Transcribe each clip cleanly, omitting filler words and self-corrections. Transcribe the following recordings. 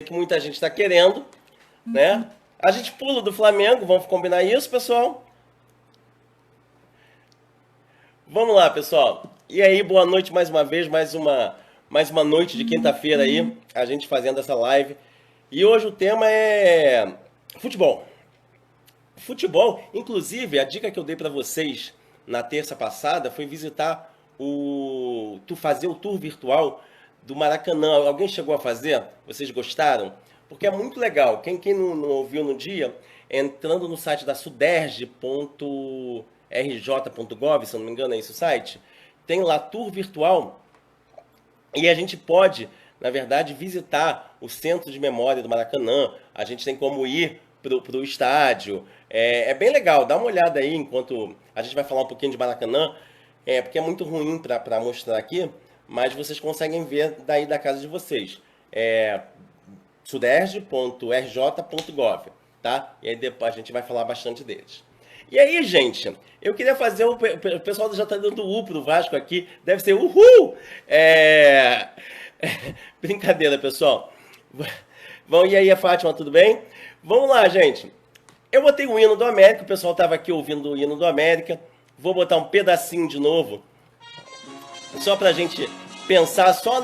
que muita gente está querendo, né? A gente pula do Flamengo, vamos combinar isso, pessoal? Vamos lá, pessoal. E aí, boa noite mais uma vez, mais uma noite de quinta-feira aí, a gente fazendo essa live. E hoje o tema é futebol. Futebol, inclusive, a dica que eu dei para vocês na terça passada foi visitar fazer o tour virtual do Maracanã. Alguém chegou a fazer? Vocês gostaram? Porque é muito legal. Quem não ouviu no dia, entrando no site da suderj.rj.gov, se eu não me engano é esse o site, tem lá tour virtual e a gente pode, na verdade, visitar o centro de memória do Maracanã. A gente tem como ir para o estádio. É bem legal, dá uma olhada aí enquanto a gente vai falar um pouquinho de Maracanã, porque é muito ruim para mostrar aqui, mas vocês conseguem ver daí da casa de vocês. Suderj.rj.gov, tá? E aí depois a gente vai falar bastante deles. E aí, gente, eu queria fazer o pessoal já tá dando U pro Vasco aqui, deve ser uhul! Brincadeira, pessoal. Bom, e aí, a Fátima, tudo bem? Vamos lá, gente. Eu botei o hino do América, o pessoal estava aqui ouvindo o hino do América. Vou botar um pedacinho de novo, só para a gente pensar só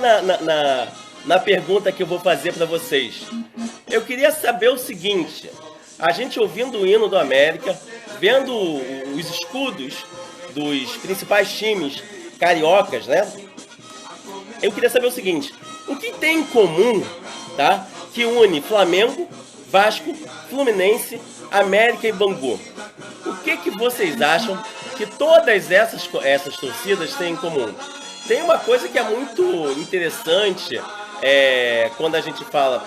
na pergunta que eu vou fazer para vocês. Eu queria saber o seguinte, a gente ouvindo o hino do América, vendo os escudos dos principais times cariocas, né? Eu queria saber o seguinte, o que tem em comum, tá? Que une Flamengo, Vasco, Fluminense, América e Bangu. O que vocês acham que todas essas torcidas têm em comum? Tem uma coisa que é muito interessante quando a gente fala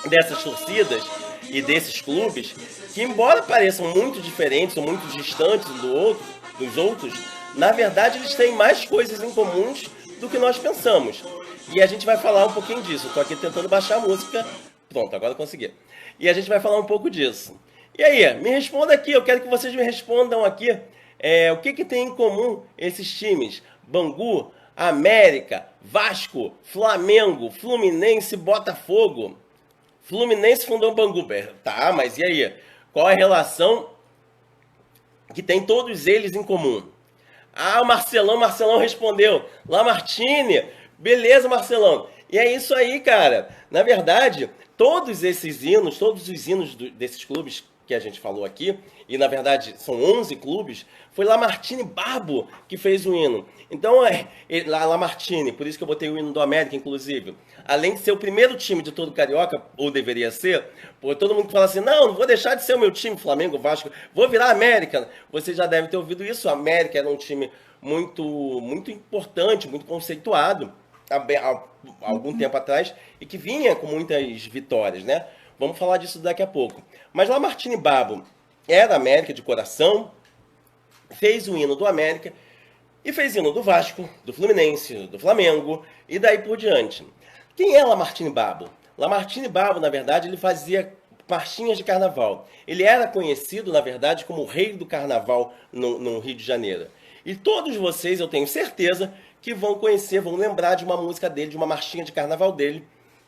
dessas torcidas e desses clubes, que embora pareçam muito diferentes ou muito distantes dos outros, na verdade eles têm mais coisas em comuns do que nós pensamos. E a gente vai falar um pouquinho disso. Estou aqui tentando baixar a música. Pronto, agora eu consegui. E a gente vai falar um pouco disso. E aí, me responda aqui, eu quero que vocês me respondam aqui. O que tem em comum esses times? Bangu, América, Vasco, Flamengo, Fluminense, Botafogo. Fluminense fundou o Bangu. Tá, mas e aí? Qual a relação que tem todos eles em comum? Ah, o Marcelão respondeu. Lamartine. Beleza, Marcelão. E é isso aí, cara. Na verdade, todos os hinos desses clubes que a gente falou aqui, e na verdade são 11 clubes, foi Lamartine Barbo que fez o hino. Então, Lamartine, por isso que eu botei o hino do América, inclusive. Além de ser o primeiro time de todo Carioca, ou deveria ser, todo mundo que fala assim, não vou deixar de ser o meu time, Flamengo, Vasco, vou virar América. Você já deve ter ouvido isso, a América era um time muito, muito importante, muito conceituado, há algum tempo atrás, e que vinha com muitas vitórias, né? Vamos falar disso daqui a pouco. Mas Lamartine Barbo era América de coração, fez o hino do América e fez hino do Vasco, do Fluminense, do Flamengo e daí por diante. Quem é Lamartine Barbo? Lamartine Barbo, na verdade, ele fazia marchinhas de carnaval. Ele era conhecido, na verdade, como o rei do carnaval no Rio de Janeiro. E todos vocês, eu tenho certeza, que vão conhecer, vão lembrar de uma música dele, de uma marchinha de carnaval dele,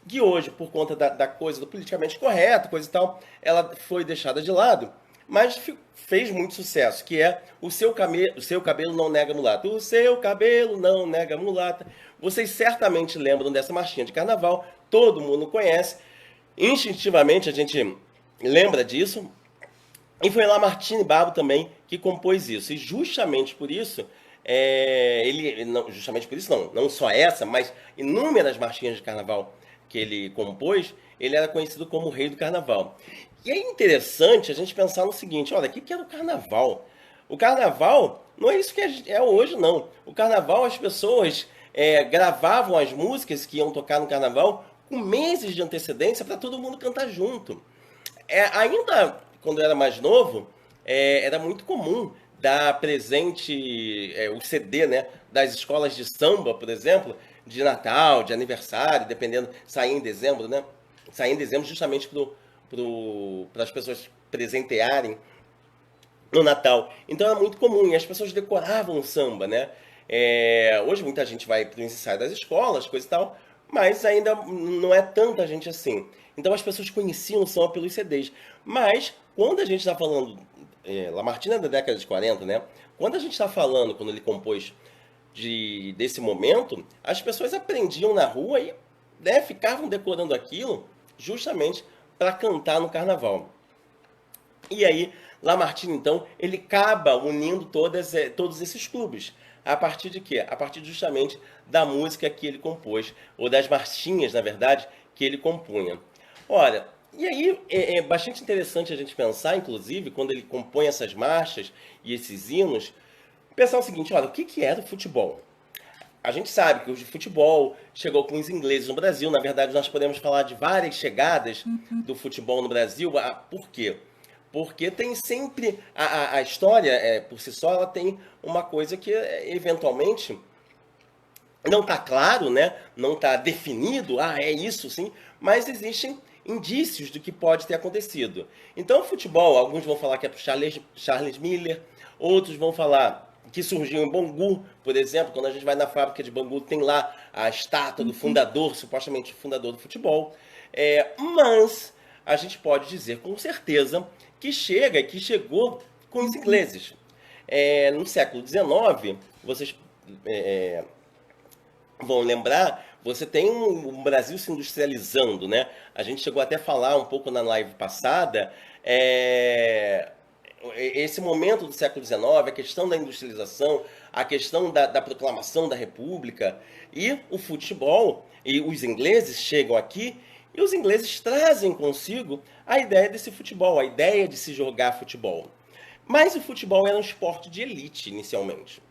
que hoje, por conta da coisa do politicamente correto, coisa e tal, ela foi deixada de lado, mas fez muito sucesso, que é o seu cabelo não nega mulata. O seu cabelo não nega mulata. Vocês certamente lembram dessa marchinha de carnaval, todo mundo conhece, instintivamente a gente lembra disso, e foi Lamartine Barbo também que compôs isso, e justamente por isso, não só essa, mas inúmeras marchinhas de carnaval que ele compôs, ele era conhecido como o rei do carnaval. E é interessante a gente pensar no seguinte, olha, o que era o carnaval? O carnaval não é isso que é hoje, não. O carnaval, as pessoas gravavam as músicas que iam tocar no carnaval com meses de antecedência para todo mundo cantar junto. Ainda quando eu era mais novo, era muito comum dar presente, o CD, né, das escolas de samba, por exemplo, de Natal, de aniversário, dependendo, sair em dezembro, né? Sair em dezembro justamente para as pessoas presentearem no Natal. Então era muito comum e as pessoas decoravam o samba, né? Hoje muita gente vai para o ensaio das escolas, coisa e tal, mas ainda não é tanta gente assim. Então as pessoas conheciam o samba pelos CDs. Mas quando a gente está falando, Lamartine é da década de 40, né? Quando a gente está falando, quando ele compôs desse momento, as pessoas aprendiam na rua e, né, ficavam decorando aquilo justamente para cantar no carnaval. E aí, Lamartine, então, ele acaba unindo todos esses clubes. A partir de quê? A partir justamente da música que ele compôs, ou das marchinhas, na verdade, que ele compunha. Ora, e aí é bastante interessante a gente pensar, inclusive, quando ele compõe essas marchas e esses hinos, pensar o seguinte, olha, o que era o futebol? A gente sabe que o futebol chegou com os ingleses no Brasil. Na verdade, nós podemos falar de várias chegadas do futebol no Brasil. Por quê? Porque tem sempre a história, por si só, ela tem uma coisa que eventualmente não está claro, né? Não está definido. É isso sim, mas existem indícios do que pode ter acontecido. Então, o futebol, alguns vão falar que é para Charles Miller, outros vão falar que surgiu em Bangu, por exemplo. Quando a gente vai na fábrica de Bangu, tem lá a estátua do fundador, supostamente o fundador do futebol. Mas a gente pode dizer com certeza que chegou com os ingleses. No século XIX, vocês vão lembrar, você tem um Brasil se industrializando, né? A gente chegou até a falar um pouco na live passada, esse momento do século XIX, a questão da industrialização, a questão da proclamação da República, e o futebol, e os ingleses chegam aqui, e os ingleses trazem consigo a ideia desse futebol, a ideia de se jogar futebol. Mas o futebol era um esporte de elite, inicialmente.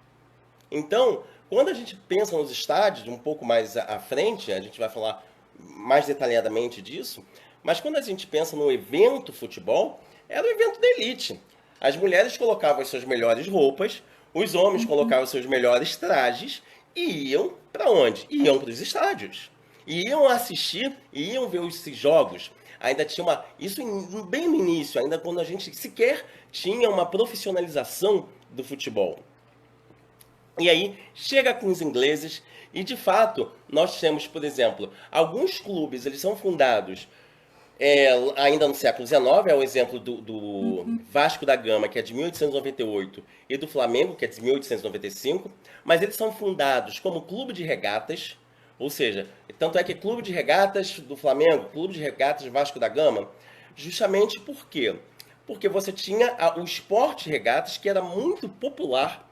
Então, quando a gente pensa nos estádios, um pouco mais à frente, a gente vai falar mais detalhadamente disso, mas quando a gente pensa no evento futebol, era um evento da elite. As mulheres colocavam as suas melhores roupas, os homens colocavam os seus melhores trajes e iam para onde? Iam para os estádios. Iam assistir, iam ver esses jogos. Ainda tinha isso bem no início, ainda quando a gente sequer tinha uma profissionalização do futebol. E aí chega com os ingleses e, de fato, nós temos, por exemplo, alguns clubes, eles são fundados ainda no século XIX, é o exemplo do Vasco da Gama, que é de 1898, e do Flamengo, que é de 1895, mas eles são fundados como clube de regatas, ou seja, tanto é que clube de regatas do Flamengo, clube de regatas Vasco da Gama, justamente por quê? Porque você tinha o esporte de regatas, que era muito popular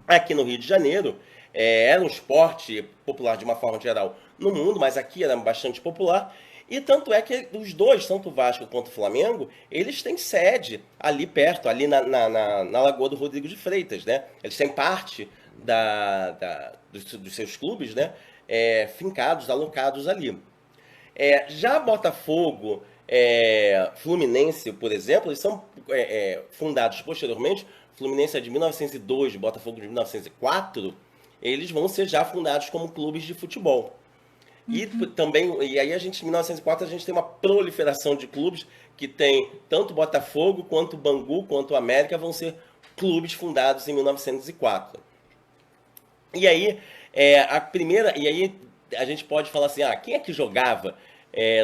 aqui no Rio de Janeiro. Era um esporte popular de uma forma geral no mundo, mas aqui era bastante popular. E tanto é que os dois, tanto o Vasco quanto o Flamengo, eles têm sede ali perto, ali na Lagoa do Rodrigo de Freitas, né? Eles têm parte dos seus clubes, né? Fincados, alocados ali. Já Botafogo, Fluminense, por exemplo, eles são fundados posteriormente. Fluminense é de 1902, Botafogo de 1904. Eles vão ser já fundados como clubes de futebol. E também, e aí em 1904 a gente tem uma proliferação de clubes que tem tanto Botafogo quanto Bangu quanto América vão ser clubes fundados em 1904. E aí e aí a gente pode falar assim, quem é que jogava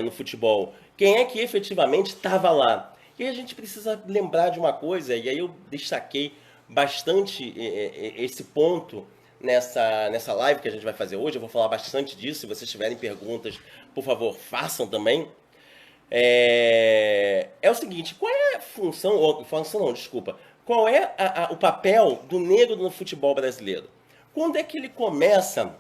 no futebol? Quem é que efetivamente estava lá? E aí a gente precisa lembrar de uma coisa, e aí eu destaquei bastante esse ponto nessa live que a gente vai fazer hoje. Eu vou falar bastante disso. Se vocês tiverem perguntas, por favor, façam também. É o seguinte, qual é a função não, desculpa. Qual é o papel do negro no futebol brasileiro? Quando é que ele começa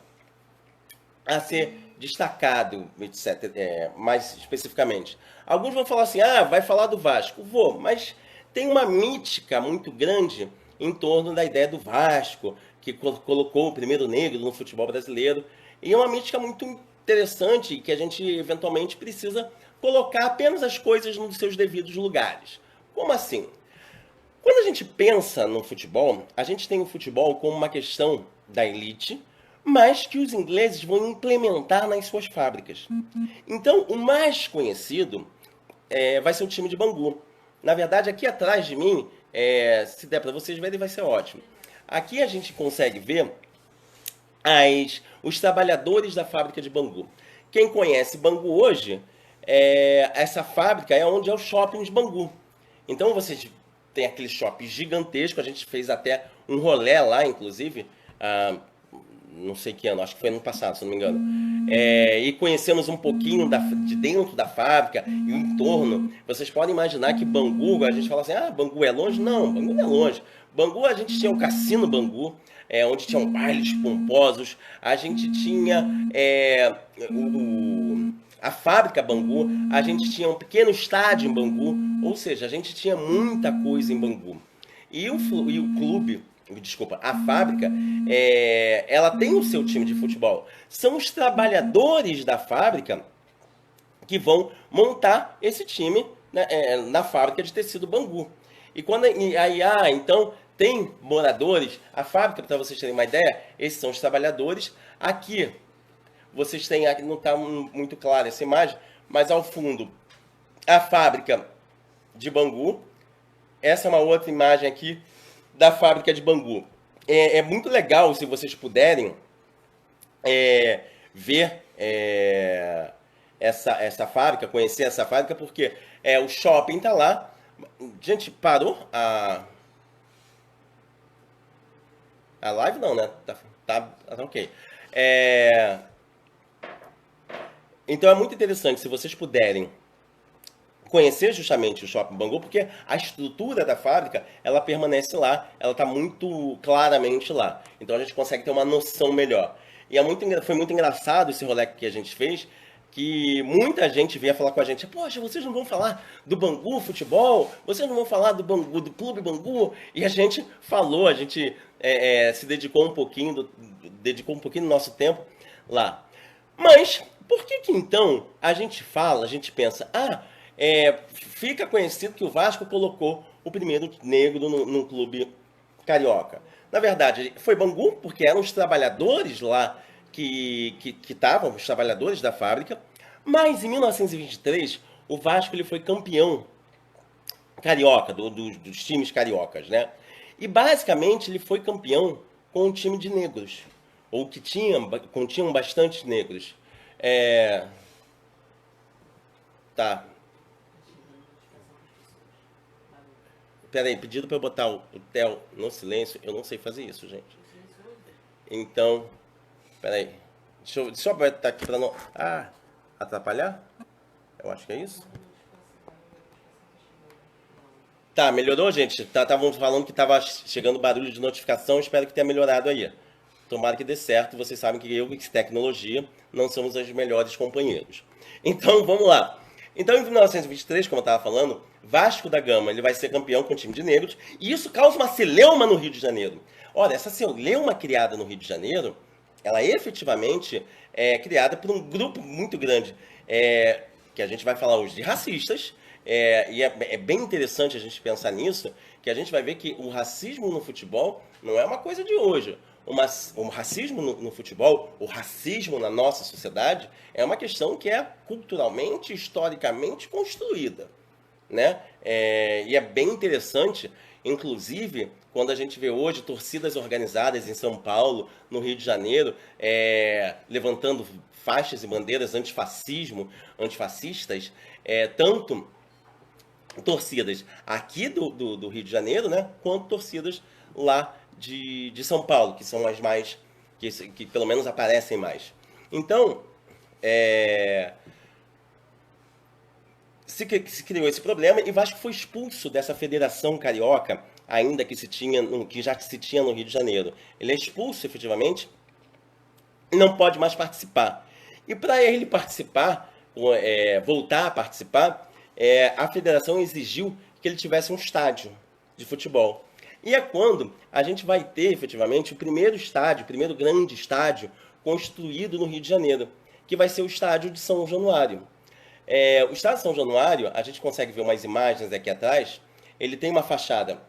a ser destacado, etc., mais especificamente? Alguns vão falar assim, vai falar do Vasco. Vou, mas tem uma mítica muito grande em torno da ideia do Vasco, que colocou o primeiro negro no futebol brasileiro. E é uma mítica muito interessante que a gente eventualmente precisa colocar apenas as coisas nos seus devidos lugares. Como assim? Quando a gente pensa no futebol, a gente tem o futebol como uma questão da elite, mas que os ingleses vão implementar nas suas fábricas. Então, o mais conhecido vai ser o time de Bangu. Na verdade, aqui atrás de mim, se der para vocês verem, vai ser ótimo. Aqui a gente consegue ver os trabalhadores da fábrica de Bangu. Quem conhece Bangu hoje, essa fábrica é onde é o shopping de Bangu. Então vocês têm aquele shopping gigantesco, a gente fez até um rolê lá, inclusive, não sei que ano, acho que foi ano passado, se não me engano. E conhecemos um pouquinho de dentro da fábrica e o entorno. Vocês podem imaginar que Bangu, a gente fala assim, Bangu é longe? Não, Bangu não é longe. Bangu, a gente tinha o Cassino Bangu, onde tinham bailes pomposos, a gente tinha a fábrica Bangu, a gente tinha um pequeno estádio em Bangu, ou seja, a gente tinha muita coisa em Bangu. E o clube, desculpa, a fábrica, ela tem o seu time de futebol. São os trabalhadores da fábrica que vão montar esse time, né, na fábrica de tecido Bangu. E então tem moradores, a fábrica, para vocês terem uma ideia, esses são os trabalhadores. Aqui, vocês têm, aqui não está muito clara essa imagem, mas ao fundo, a fábrica de Bangu. Essa é uma outra imagem aqui da fábrica de Bangu. É muito legal, se vocês puderem, ver essa fábrica, conhecer essa fábrica, porque o shopping está lá. Gente, parou a live? Não, né? Tá ok. Então é muito interessante, se vocês puderem conhecer justamente o Shopping Bangu, porque a estrutura da fábrica, ela permanece lá, ela está muito claramente lá. Então a gente consegue ter uma noção melhor. E foi muito engraçado esse rolê que a gente fez, que muita gente vinha falar com a gente, poxa, vocês não vão falar do Bangu Futebol? Vocês não vão falar do Bangu, do Clube Bangu? E a gente falou, a gente se dedicou um pouquinho do nosso tempo lá. Mas, por que então a gente pensa, fica conhecido que o Vasco colocou o primeiro negro no clube carioca. Na verdade, foi Bangu, porque eram os trabalhadores lá que estavam, os trabalhadores da fábrica. Mas em 1923, o Vasco ele foi campeão carioca, dos times cariocas, né? E basicamente ele foi campeão com um time de negros, ou que continham bastante negros. Tá. Peraí, pedido para eu botar o Theo no silêncio. Eu não sei fazer isso, gente. Então, peraí. Deixa eu botar aqui para não... atrapalhar? Eu acho que é isso. Tá, melhorou, gente? Estavam falando que estava chegando barulho de notificação. Espero que tenha melhorado aí. Tomara que dê certo. Vocês sabem que eu e tecnologia não somos os melhores companheiros. Então, vamos lá. Então, em 1923, como eu estava falando, Vasco da Gama ele vai ser campeão com o time de negros, e isso causa uma celeuma no Rio de Janeiro. Olha, essa celeuma criada no Rio de Janeiro, ela efetivamente é criada por um grupo muito grande, que a gente vai falar hoje de racistas, e é bem interessante a gente pensar nisso, que a gente vai ver que o racismo no futebol não é uma coisa de hoje. O racismo no futebol, o racismo na nossa sociedade, é uma questão que é culturalmente, historicamente construída, né? E é bem interessante, inclusive, quando a gente vê hoje torcidas organizadas em São Paulo, no Rio de Janeiro, levantando faixas e bandeiras antifascistas, tanto torcidas aqui do Rio de Janeiro, né, quanto torcidas lá de São Paulo, que são as mais, que pelo menos aparecem mais. Então, se criou esse problema e Vasco foi expulso dessa federação carioca, ainda que já se tinha no Rio de Janeiro. Ele é expulso efetivamente e não pode mais participar. E para ele participar, voltar a participar, a federação exigiu que ele tivesse um estádio de futebol. E é quando a gente vai ter, efetivamente, o primeiro grande estádio construído no Rio de Janeiro, que vai ser o estádio de São Januário. O estádio de São Januário, a gente consegue ver umas imagens aqui atrás, ele tem uma fachada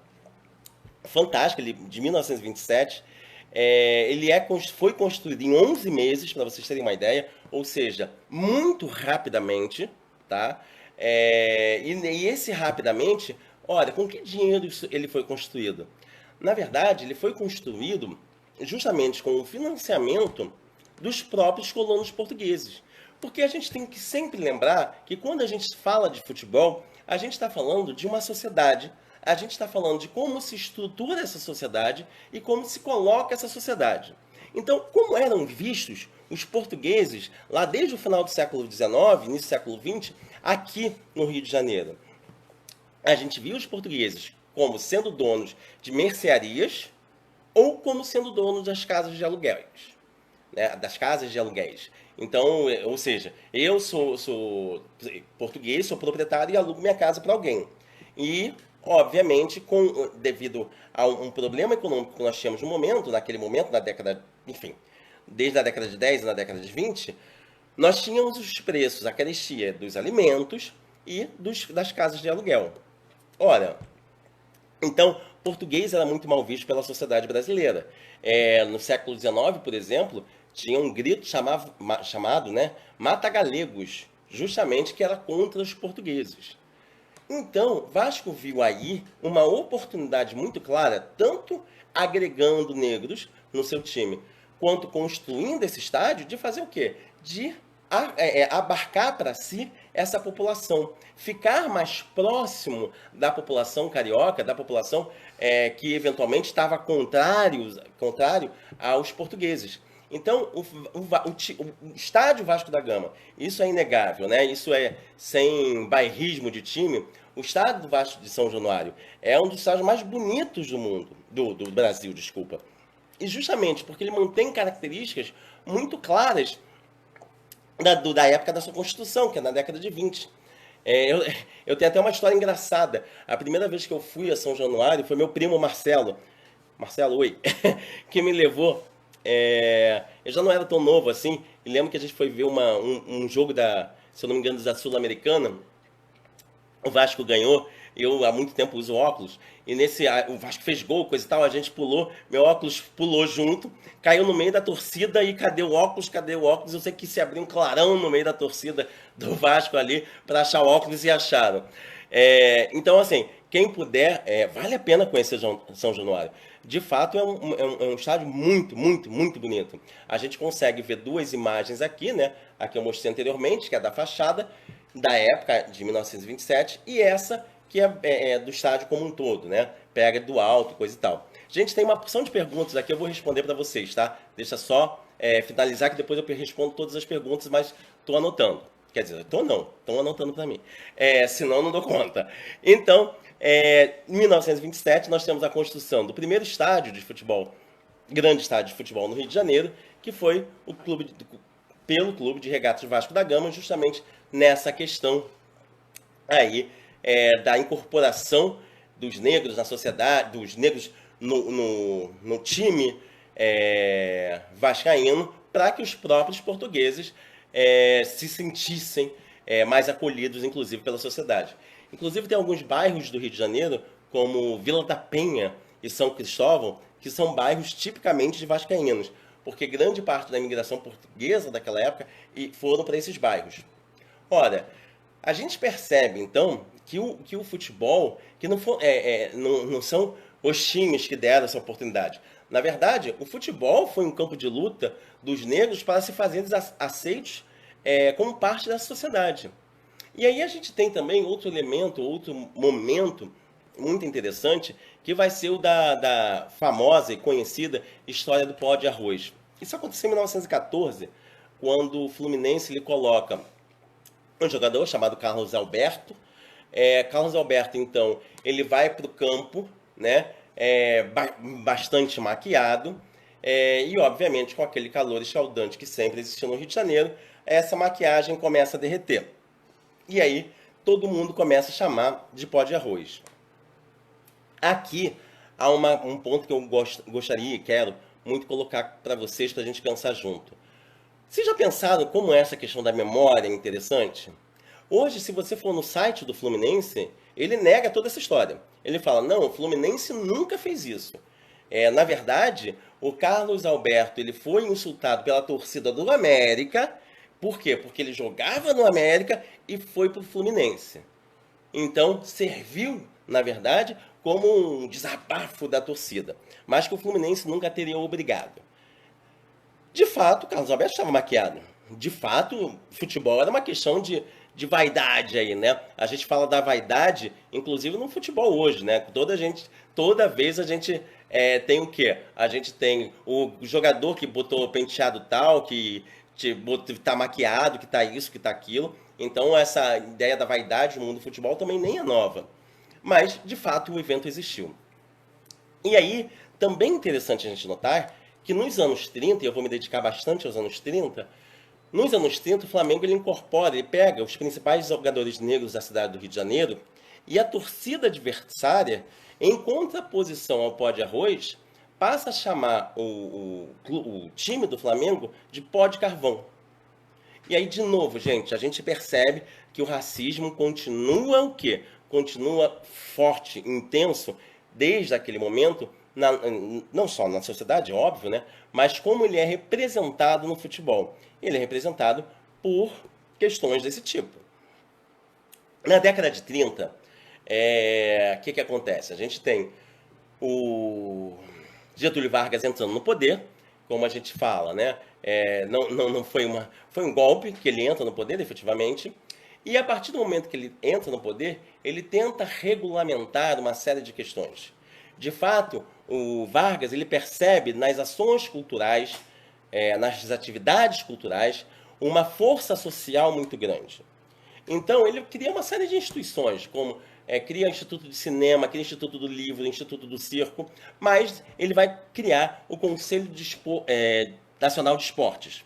fantástica, de 1927, ele foi construído em 11 meses, para vocês terem uma ideia, ou seja, muito rapidamente, tá? E esse rapidamente, olha, com que dinheiro ele foi construído? Na verdade, ele foi construído justamente com o financiamento dos próprios colonos portugueses. Porque a gente tem que sempre lembrar que quando a gente fala de futebol, a gente está falando de uma sociedade, a gente está falando de como se estrutura essa sociedade e como se coloca essa sociedade. Então, como eram vistos os portugueses lá desde o final do século XIX, início do século XX, aqui no Rio de Janeiro? A gente viu os portugueses como sendo donos de mercearias ou como sendo donos das casas de aluguéis, né? Das casas de aluguéis. Então, ou seja, eu sou português, sou proprietário e alugo minha casa para alguém. E, obviamente, devido a um problema econômico que nós tínhamos no momento, naquele momento, na década, enfim, desde a década de 10 e na década de 20, nós tínhamos os preços, a carestia dos alimentos e das casas de aluguel. Ora, então, português era muito mal visto pela sociedade brasileira. No século XIX, por exemplo, tinha um grito chamado, né, Mata Galegos, justamente que era contra os portugueses. Então, Vasco viu aí uma oportunidade muito clara, tanto agregando negros no seu time, quanto construindo esse estádio, de fazer o quê? De abarcar para si essa população, ficar mais próximo da população carioca, da população que eventualmente estava contrário aos portugueses. Então, o estádio Vasco da Gama, isso é inegável, né? Isso é sem bairrismo de time. O estádio do Vasco de São Januário é um dos estádios mais bonitos do mundo, do Brasil, desculpa. E justamente porque ele mantém características muito claras da época da sua construção, que é na década de 20. Eu tenho até uma história engraçada. A primeira vez que eu fui a São Januário foi meu primo Marcelo. Marcelo, oi. Que me levou. Eu já não era tão novo assim. E lembro que a gente foi ver um jogo se eu não me engano, da Sul-Americana. O Vasco ganhou. Eu há muito tempo uso óculos. E o Vasco fez gol, coisa e tal. A gente pulou. Meu óculos pulou junto. Caiu no meio da torcida. E cadê o óculos? Cadê o óculos? Eu sei que se abriu um clarão no meio da torcida do Vasco ali para achar o óculos e acharam. Então, assim, quem puder, vale a pena conhecer São Januário. De fato, é um estádio muito, muito, muito bonito. A gente consegue ver duas imagens aqui, né? A que eu mostrei anteriormente, que é da fachada, da época de 1927, e essa que é do estádio como um todo, né? Pega do alto, coisa e tal. Gente, tem uma porção de perguntas aqui, eu vou responder para vocês, tá? Deixa só finalizar que depois eu respondo todas as perguntas, mas estou anotando. Quer dizer, estão anotando para mim. Senão não dou conta. Então, em 1927, nós temos a construção do primeiro estádio de futebol, grande estádio de futebol no Rio de Janeiro, que foi pelo Clube de Regatas Vasco da Gama, justamente nessa questão aí da incorporação dos negros na sociedade, dos negros no time vascaíno, para que os próprios portugueses se sentissem mais acolhidos, inclusive, pela sociedade. Inclusive, tem alguns bairros do Rio de Janeiro, como Vila da Penha e São Cristóvão, que são bairros tipicamente de vascaínos, porque grande parte da imigração portuguesa daquela época foram para esses bairros. Ora, a gente percebe, então, que o futebol, que não são os times que deram essa oportunidade. Na verdade, o futebol foi um campo de luta dos negros para se fazerem aceitos como parte da sociedade. E aí a gente tem também outro elemento, outro momento muito interessante, que vai ser o da famosa e conhecida história do pó de arroz. Isso aconteceu em 1914, quando o Fluminense lhe coloca um jogador chamado Carlos Alberto. Carlos Alberto, então, ele vai para o campo, né, bastante maquiado, e, obviamente, com aquele calor escaldante que sempre existiu no Rio de Janeiro, essa maquiagem começa a derreter. E aí, todo mundo começa a chamar de pó de arroz. Aqui há um ponto que eu gostaria e quero muito colocar para vocês, para a gente pensar junto. Vocês já pensaram como essa questão da memória é interessante? Hoje, se você for no site do Fluminense, ele nega toda essa história. Ele fala, não, o Fluminense nunca fez isso. Na verdade, o Carlos Alberto ele foi insultado pela torcida do América. Por quê? Porque ele jogava no América e foi para o Fluminense. Então, serviu na verdade, como um desabafo da torcida, mas que o Fluminense nunca teria obrigado. De fato, o Carlos Alberto estava maquiado. De fato, futebol era uma questão de vaidade aí, né? A gente fala da vaidade, inclusive no futebol hoje, né? Toda vez a gente tem o quê? A gente tem o jogador que botou penteado tal, que tá maquiado, que tá isso, que tá aquilo. Então essa ideia da vaidade no mundo do futebol também nem é nova. Mas, de fato, o evento existiu. E aí, também interessante a gente notar que nos anos 30, e eu vou me dedicar bastante aos anos 30, nos anos 30 o Flamengo ele incorpora, ele pega os principais jogadores negros da cidade do Rio de Janeiro e a torcida adversária, em contraposição ao pó de arroz, passa a chamar o time do Flamengo de pó de carvão. E aí, de novo, gente, a gente percebe que o racismo continua o quê? Continua forte, intenso, desde aquele momento, não só na sociedade, óbvio, né? Mas como ele é representado no futebol. Ele é representado por questões desse tipo. Na década de 30, o que acontece? A gente tem o Getúlio Vargas entrando no poder, como a gente fala, né? Não foi um golpe que ele entra no poder, efetivamente. E a partir do momento que ele entra no poder, ele tenta regulamentar uma série de questões. De fato, o Vargas ele percebe nas ações culturais, nas atividades culturais, uma força social muito grande. Então, ele cria uma série de instituições, como cria Instituto de Cinema, cria Instituto do Livro, Instituto do Circo, mas ele vai criar o Conselho Nacional de Esportes.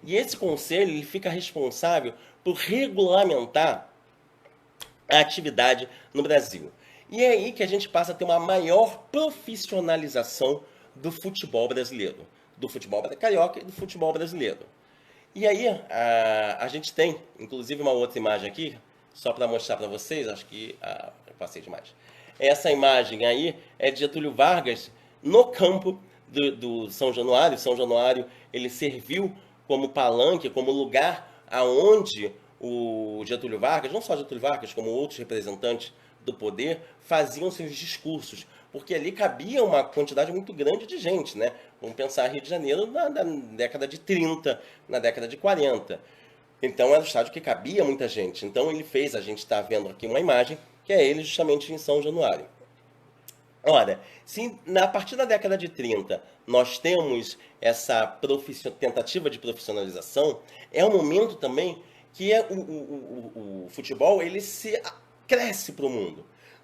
E esse conselho ele fica responsável por regulamentar a atividade no Brasil. E é aí que a gente passa a ter uma maior profissionalização do futebol brasileiro, do futebol carioca e do futebol brasileiro. E aí a gente tem, inclusive, uma outra imagem aqui, só para mostrar para vocês, acho que eu passei demais. Essa imagem aí é de Getúlio Vargas no campo do São Januário. São Januário ele serviu como palanque, como lugar aonde o Getúlio Vargas, não só Getúlio Vargas, como outros representantes do poder, faziam seus discursos, porque ali cabia uma quantidade muito grande de gente, né? Vamos pensar Rio de Janeiro na década de 30, na década de 40. Então era um estádio que cabia muita gente. Então ele fez, a gente está vendo aqui uma imagem, que é ele justamente em São Januário. Ora, se a partir da década de 30 nós temos essa tentativa de profissionalização, é um momento também que o futebol ele cresce para o mundo.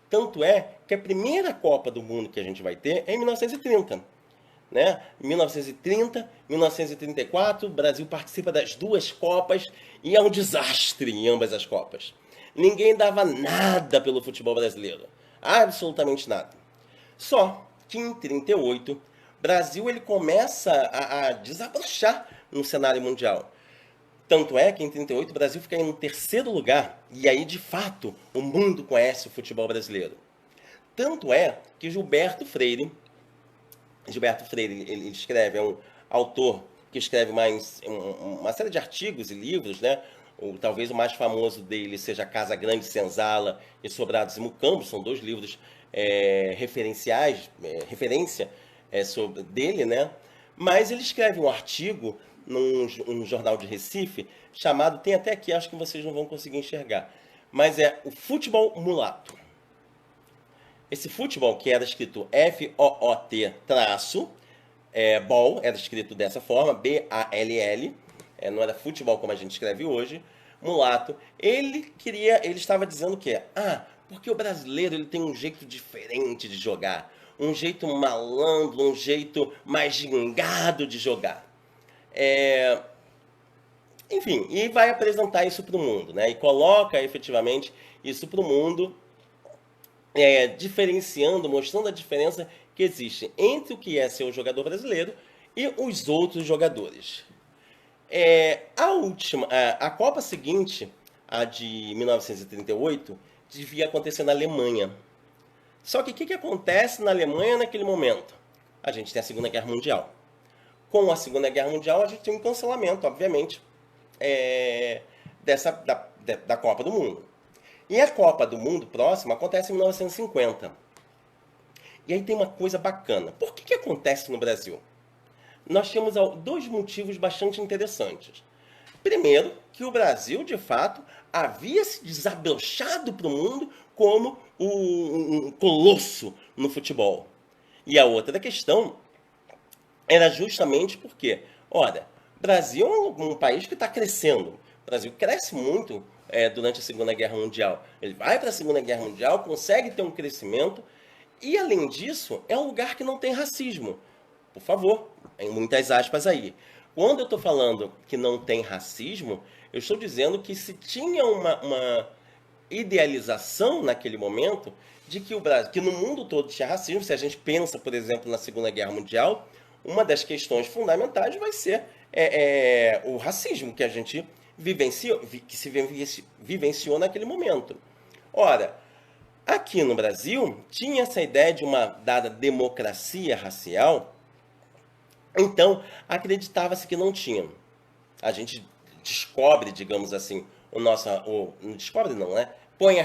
Tanto é que a primeira Copa do Mundo que a gente vai ter é em 1930. Né? Em 1930, 1934, o Brasil participa das duas Copas e é um desastre em ambas as Copas. Ninguém dava nada pelo futebol brasileiro. Absolutamente nada. Só que em 38, o Brasil ele começa a desabrochar no cenário mundial. Tanto é que em 38 o Brasil fica em terceiro lugar. E aí, de fato, o mundo conhece o futebol brasileiro. Tanto é que Gilberto Freire, ele escreve, é um autor que escreve uma série de artigos e livros, né? Talvez o mais famoso dele seja Casa Grande, Senzala e Sobrados e Mucambos, são dois livros referência dele, né? Mas ele escreve um artigo num jornal de Recife chamado, tem até aqui, acho que vocês não vão conseguir enxergar, mas é o futebol mulato. Esse futebol que era escrito F-O-O-T ball, era escrito dessa forma, B-A-L-L, não era futebol como a gente escreve hoje, mulato, ele estava dizendo que porque o brasileiro ele tem um jeito diferente de jogar, um jeito malandro, um jeito mais gingado de jogar. Enfim, e vai apresentar isso para o mundo, né? E coloca efetivamente isso para o mundo, diferenciando, mostrando a diferença que existe entre o que é ser um jogador brasileiro e os outros jogadores. A Copa seguinte, a de 1938, devia acontecer na Alemanha. Só que o que acontece na Alemanha naquele momento? A gente tem a Segunda Guerra Mundial. Com a Segunda Guerra Mundial, a gente tem um cancelamento, obviamente, da Copa do Mundo. E a Copa do Mundo próxima acontece em 1950. E aí tem uma coisa bacana. Por que acontece no Brasil? Nós temos dois motivos bastante interessantes. Primeiro, que o Brasil, de fato, havia se desabrochado para o mundo como um colosso no futebol. E a outra questão era justamente porque, olha, o Brasil é um país que está crescendo. O Brasil cresce muito durante a Segunda Guerra Mundial. Ele vai para a Segunda Guerra Mundial, consegue ter um crescimento, e além disso, é um lugar que não tem racismo. Por favor, em muitas aspas aí. Quando eu estou falando que não tem racismo, eu estou dizendo que se tinha uma idealização naquele momento de que o Brasil, que no mundo todo tinha racismo. Se a gente pensa, por exemplo, na Segunda Guerra Mundial, uma das questões fundamentais vai ser o racismo que a gente vivenciou naquele momento. Ora, aqui no Brasil, tinha essa ideia de uma dada democracia racial, então acreditava-se que não tinha. A gente descobre, digamos assim, não descobre não, né? Põe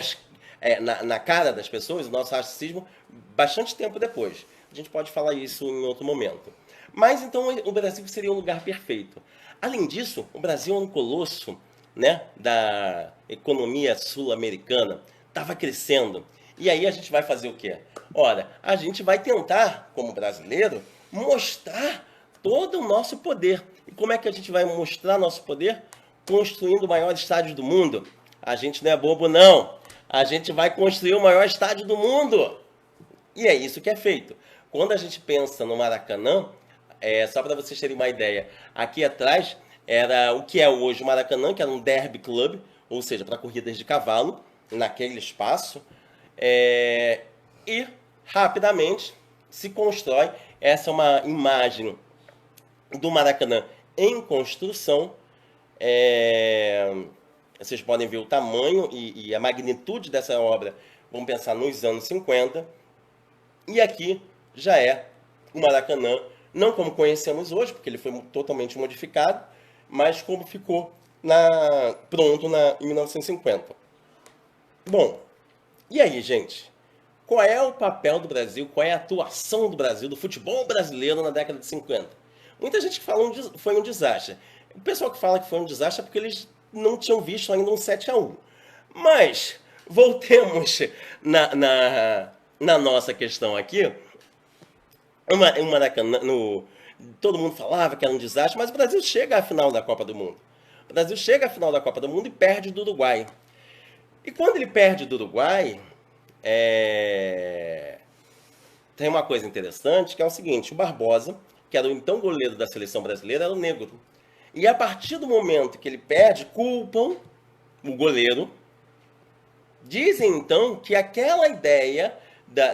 na cara das pessoas o nosso racismo bastante tempo depois. A gente pode falar isso em outro momento. Mas então o Brasil seria um lugar perfeito. Além disso, o Brasil é um colosso, né, da economia sul-americana, estava crescendo. E aí a gente vai fazer o quê? Ora, a gente vai tentar, como brasileiro, mostrar todo o nosso poder. E como é que a gente vai mostrar nosso poder? Construindo o maior estádio do mundo. A gente não é bobo, não. A gente vai construir o maior estádio do mundo. E é isso que é feito. Quando a gente pensa no Maracanã, só para vocês terem uma ideia, aqui atrás era o que é hoje o Maracanã, que era um derby club, ou seja, para corridas de cavalo, naquele espaço. E rapidamente se constrói. Essa é uma imagem do Maracanã em construção. Vocês podem ver o tamanho e a magnitude dessa obra. Vamos pensar nos anos 50. E aqui já é o Maracanã, não como conhecemos hoje, porque ele foi totalmente modificado, mas como ficou pronto em 1950. Bom, e aí, gente? Qual é o papel do Brasil, qual é a atuação do Brasil, do futebol brasileiro na década de 50? Muita gente que fala que foi um desastre. O pessoal que fala que foi um desastre é porque eles não tinham visto ainda um 7-1. Mas, voltemos na nossa questão aqui. O Maracanã, todo mundo falava que era um desastre, mas o Brasil chega à final da Copa do Mundo. O Brasil chega à final da Copa do Mundo e perde do Uruguai. E quando ele perde do Uruguai, tem uma coisa interessante, que é o seguinte: o Barbosa, que era o então goleiro da seleção brasileira, era o negro. E a partir do momento que ele perde, culpam o goleiro. Dizem então que aquela ideia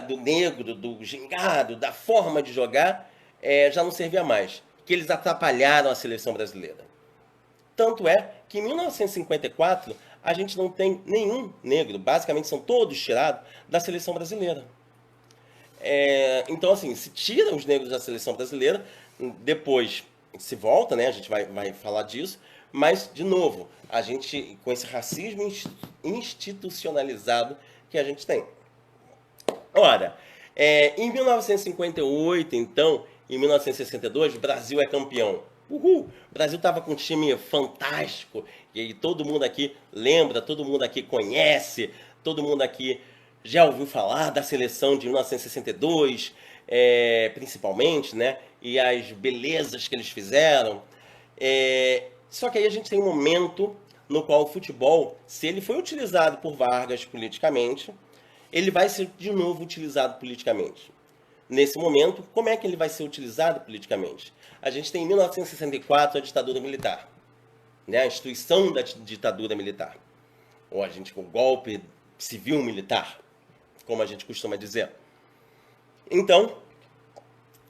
do negro, do gingado, da forma de jogar, já não servia mais. Que eles atrapalharam a seleção brasileira. Tanto é que em 1954 a gente não tem nenhum negro, basicamente são todos tirados da seleção brasileira. Então, assim, se tira os negros da seleção brasileira, depois se volta, né? A gente vai falar disso, mas, de novo, a gente, com esse racismo institucionalizado que a gente tem. Ora, em 1958, então, em 1962, o Brasil é campeão. Uhul! O Brasil estava com um time fantástico, e aí todo mundo aqui lembra, todo mundo aqui conhece, todo mundo aqui já ouviu falar da seleção de 1962, principalmente, né? E as belezas que eles fizeram. Só que aí a gente tem um momento no qual o futebol, se ele foi utilizado por Vargas politicamente, ele vai ser de novo utilizado politicamente. Nesse momento, como é que ele vai ser utilizado politicamente? A gente tem em 1964 a ditadura militar, né? A instituição da ditadura militar. Ou o golpe civil-militar, como a gente costuma dizer. Então,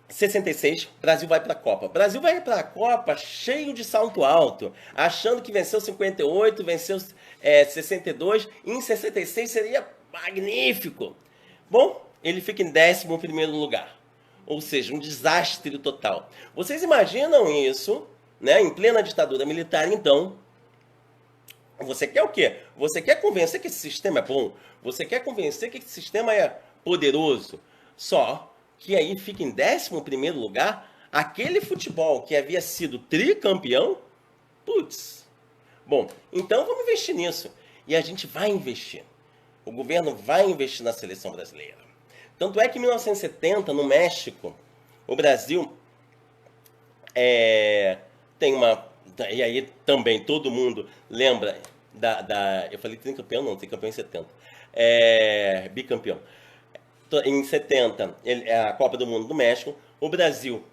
66, Brasil vai para a Copa. Brasil vai para a Copa cheio de salto alto, achando que venceu 58, venceu 62, e em 66 seria magnífico. Bom, ele fica em 11º lugar. Ou seja, um desastre total. Vocês imaginam isso, né, em plena ditadura militar, então, Você quer o quê? Você quer convencer que esse sistema é bom? Você quer convencer que esse sistema é poderoso? Só que aí fica em 11º lugar aquele futebol que havia sido tricampeão. Putz. Bom, então vamos investir nisso. E a gente vai investir. O governo vai investir na seleção brasileira. Tanto é que em 1970, no México, o Brasil tem uma... E aí também todo mundo lembra eu falei tricampeão, não, tricampeão em 70. Bicampeão. Em 70, é a Copa do Mundo do México. O Brasil,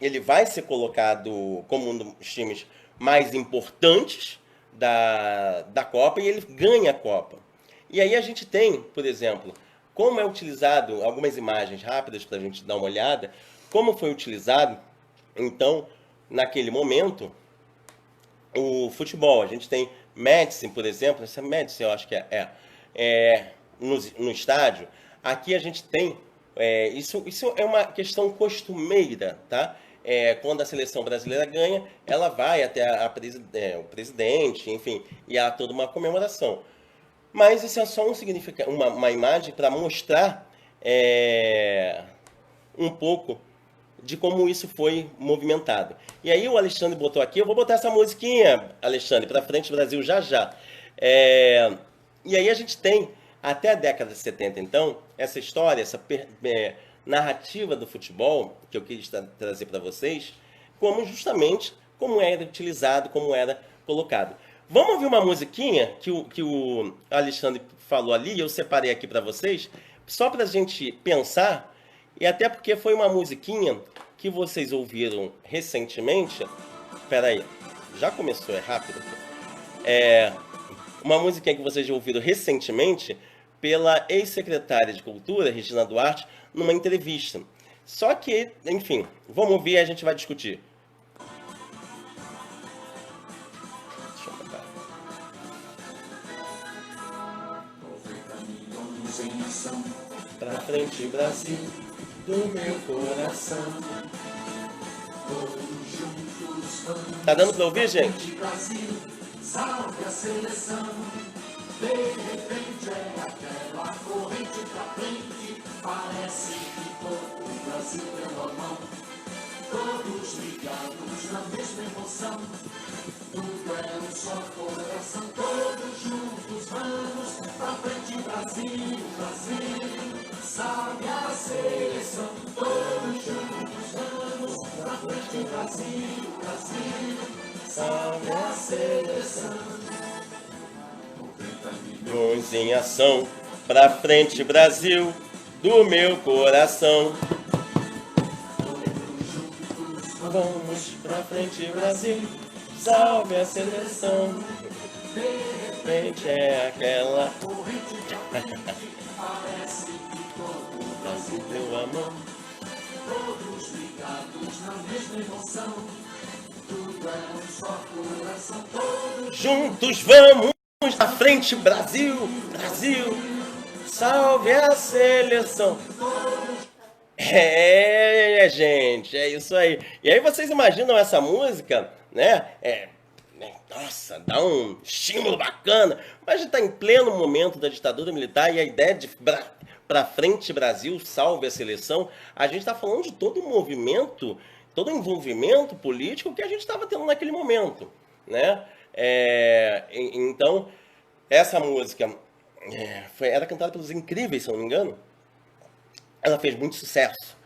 ele vai ser colocado como um dos times mais importantes da Copa e ele ganha a Copa. E aí a gente tem, por exemplo, como é utilizado, algumas imagens rápidas para a gente dar uma olhada, como foi utilizado, então, naquele momento, o futebol. A gente tem Médici, por exemplo, essa Médici eu acho que no estádio. Aqui a gente tem, isso é uma questão costumeira, tá? Quando a seleção brasileira ganha, ela vai até o presidente, enfim, e há toda uma comemoração. Mas isso é só uma imagem para mostrar um pouco de como isso foi movimentado. E aí o Alexandre botou aqui, eu vou botar essa musiquinha, Alexandre, para frente Brasil já já. E aí a gente tem, até a década de 70, então, essa história, essa narrativa do futebol, que eu quis trazer para vocês, justamente como era utilizado, como era colocado. Vamos ouvir uma musiquinha que o Alexandre falou ali, eu separei aqui para vocês, só para a gente pensar, e até porque foi uma musiquinha que vocês ouviram recentemente. Espera aí, já começou, é rápido. Uma musiquinha que vocês já ouviram recentemente pela ex-secretária de Cultura, Regina Duarte, numa entrevista. Só que, enfim, vamos ouvir e a gente vai discutir. Deixa eu botar. 90 milhões em ação, pra frente Brasil, do meu coração. Todos juntos vamos. Tá dando pra ouvir, gente? Brasil, salve a seleção. De repente é aquela corrente pra frente. Parece que todo o Brasil deu a mão. Todos ligados na mesma emoção. Tudo é um só coração. Todos juntos vamos pra frente, Brasil, Brasil. Salve a seleção. Todos juntos vamos pra frente, Brasil, Brasil. Salve a seleção. 90 milhões em ação, pra frente Brasil, do meu coração. Todos juntos vamos pra frente Brasil, salve a seleção. De repente é aquela corrente pra frente, parece que todo o Brasil deu a mão. Todos ligados na mesma emoção, tudo é um só coração. Todos juntos vamos pra frente Brasil, Brasil, salve a seleção. Gente, é isso aí. E aí vocês imaginam essa música, né? Nossa, dá um estímulo bacana. Mas a gente está em pleno momento da ditadura militar e a ideia de pra frente Brasil, salve a seleção, a gente está falando de todo o movimento, todo o envolvimento político que a gente estava tendo naquele momento, né? Então, essa música era cantada pelos Incríveis, se eu não me engano. Ela fez muito sucesso.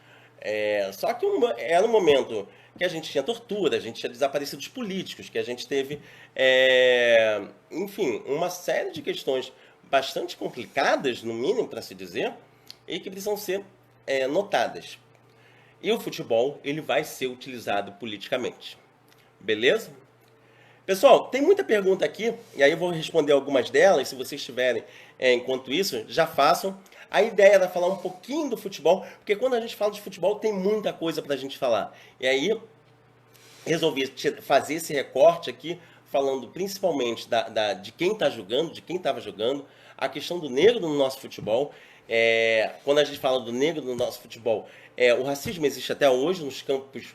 Só que era um momento que a gente tinha tortura, a gente tinha desaparecidos políticos, que a gente teve, enfim, uma série de questões bastante complicadas, no mínimo, para se dizer, e que precisam ser notadas. E o futebol, ele vai ser utilizado politicamente. Beleza? Pessoal, tem muita pergunta aqui, e aí eu vou responder algumas delas, se vocês tiverem, enquanto isso, já façam. A ideia era falar um pouquinho do futebol, porque quando a gente fala de futebol, tem muita coisa para a gente falar. E aí, resolvi fazer esse recorte aqui, falando principalmente de quem está jogando, de quem estava jogando, a questão do negro no nosso futebol. Quando a gente fala do negro no nosso futebol, o racismo existe até hoje nos campos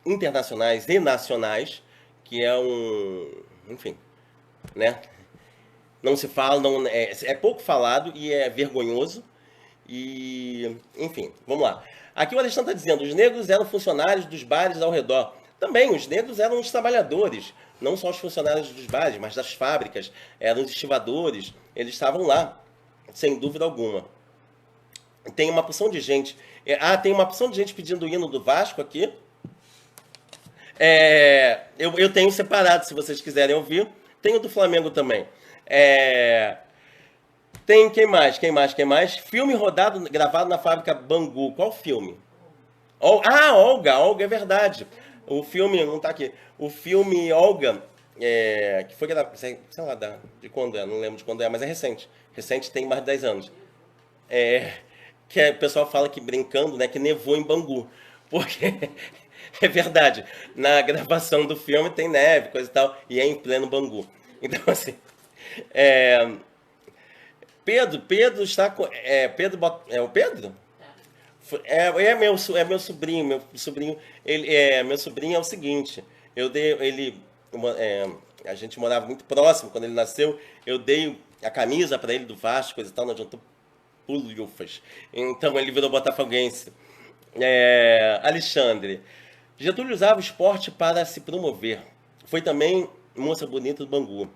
internacionais e nacionais, que enfim, né? Não se fala, não, é pouco falado e é vergonhoso. E, enfim, vamos lá. Aqui o Alexandre está dizendo, os negros eram funcionários dos bares ao redor. Também, os negros eram os trabalhadores, não só os funcionários dos bares, mas das fábricas, eram os estivadores, eles estavam lá, sem dúvida alguma. Tem uma porção de gente. Tem uma porção de gente pedindo o hino do Vasco aqui. Eu tenho separado, se vocês quiserem ouvir. Tem o do Flamengo também. Tem quem mais? Filme rodado, gravado na fábrica Bangu. Qual filme? Olga. Olga, é verdade. O filme, não tá aqui. O filme Olga, que foi gravado, sei lá, de quando é, não lembro de quando é, mas é recente. Recente, tem mais de 10 anos. Que o pessoal fala que brincando, né, que nevou em Bangu. Porque é verdade, na gravação do filme tem neve, coisa e tal, e é em pleno Bangu. Então, assim, Pedro está com. É o Pedro? Meu sobrinho. Meu sobrinho é o seguinte. A gente morava muito próximo quando ele nasceu. Eu dei a camisa para ele do Vasco, coisa e tal, não adiantou pulhufas. Então ele virou botafoguense. Alexandre. Getúlio usava o esporte para se promover. Foi também moça bonita do Bangu.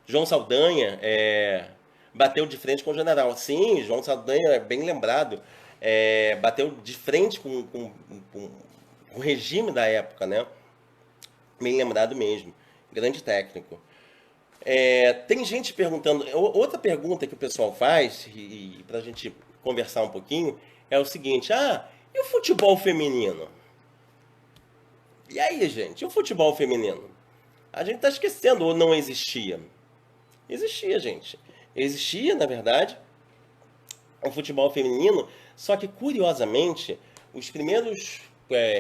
João Saldanha bateu de frente com o general. Sim, João Saldanha é bem lembrado. Bateu de frente com o regime da época, né? Bem lembrado mesmo. Grande técnico. Tem gente perguntando. Outra pergunta que o pessoal faz, e para a gente conversar um pouquinho, é o seguinte: e o futebol feminino? E aí, gente? E o futebol feminino? A gente está esquecendo, ou não existia? Existia, gente. Existia, na verdade, o futebol feminino, só que, curiosamente, os primeiros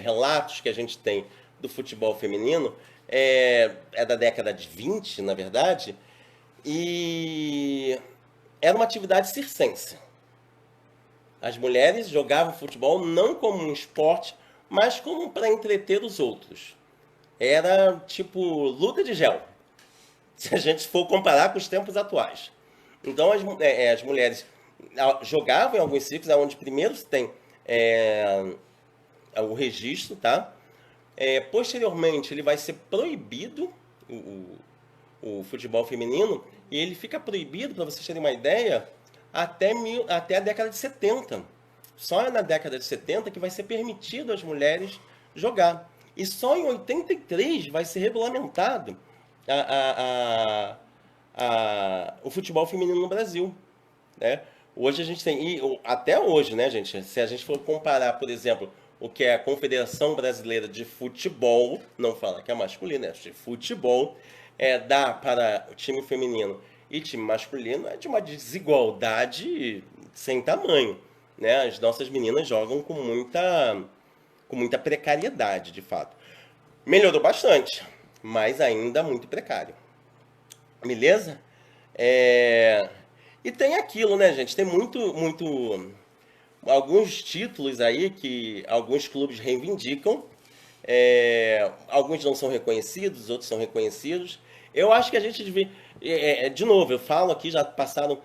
relatos que a gente tem do futebol feminino é da década de 20, na verdade, e era uma atividade circense. As mulheres jogavam futebol não como um esporte, mas como para entreter os outros. Era tipo luta de gel, se a gente for comparar com os tempos atuais. Então as mulheres jogavam em alguns ciclos, onde primeiro se tem o registro, tá? Posteriormente ele vai ser proibido, o futebol feminino, e ele fica proibido, para vocês terem uma ideia, até a década de 70. Só é na década de 70 que vai ser permitido às mulheres jogar. E só em 83 vai ser regulamentado o futebol feminino no Brasil, né? Hoje a gente tem, até hoje, né, gente? Se a gente for comparar, por exemplo, o que é a Confederação Brasileira de Futebol, não fala que é masculino, é de futebol, dá para o time feminino e time masculino, é de uma desigualdade sem tamanho, né? As nossas meninas jogam com muita precariedade, de fato. Melhorou bastante, mas ainda muito precário. Beleza? E tem aquilo, né, gente? Tem alguns títulos aí que alguns clubes reivindicam. Alguns não são reconhecidos, outros são reconhecidos. Eu acho que a gente devia... de novo, eu falo aqui, já passaram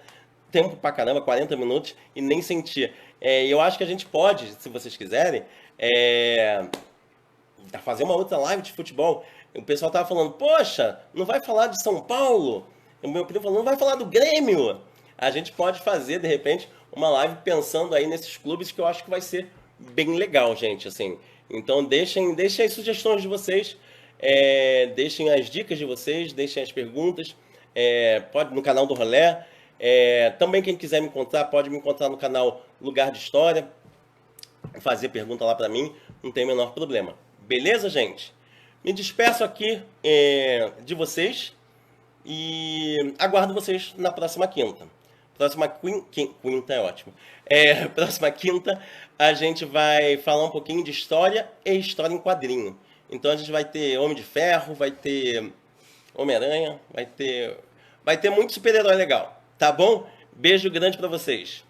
tempo pra caramba, 40 minutos, e nem senti. Eu acho que a gente pode, se vocês quiserem, fazer uma outra live de futebol. O pessoal tava falando, poxa, não vai falar de São Paulo? O meu primo falou, não vai falar do Grêmio? A gente pode fazer, de repente, uma live pensando aí nesses clubes, que eu acho que vai ser bem legal, gente, assim. Então deixem as sugestões de vocês, deixem as dicas de vocês, deixem as perguntas, pode no canal do Rolé. Também quem quiser me encontrar, pode me encontrar no canal Lugar de História, fazer pergunta lá pra mim, não tem o menor problema. Beleza, gente? Me despeço aqui de vocês e aguardo vocês na próxima quinta. Próxima quinta é ótimo. Próxima quinta a gente vai falar um pouquinho de história e história em quadrinho. Então a gente vai ter Homem de Ferro, vai ter Homem-Aranha, vai ter muito super-herói legal. Tá bom? Beijo grande pra vocês.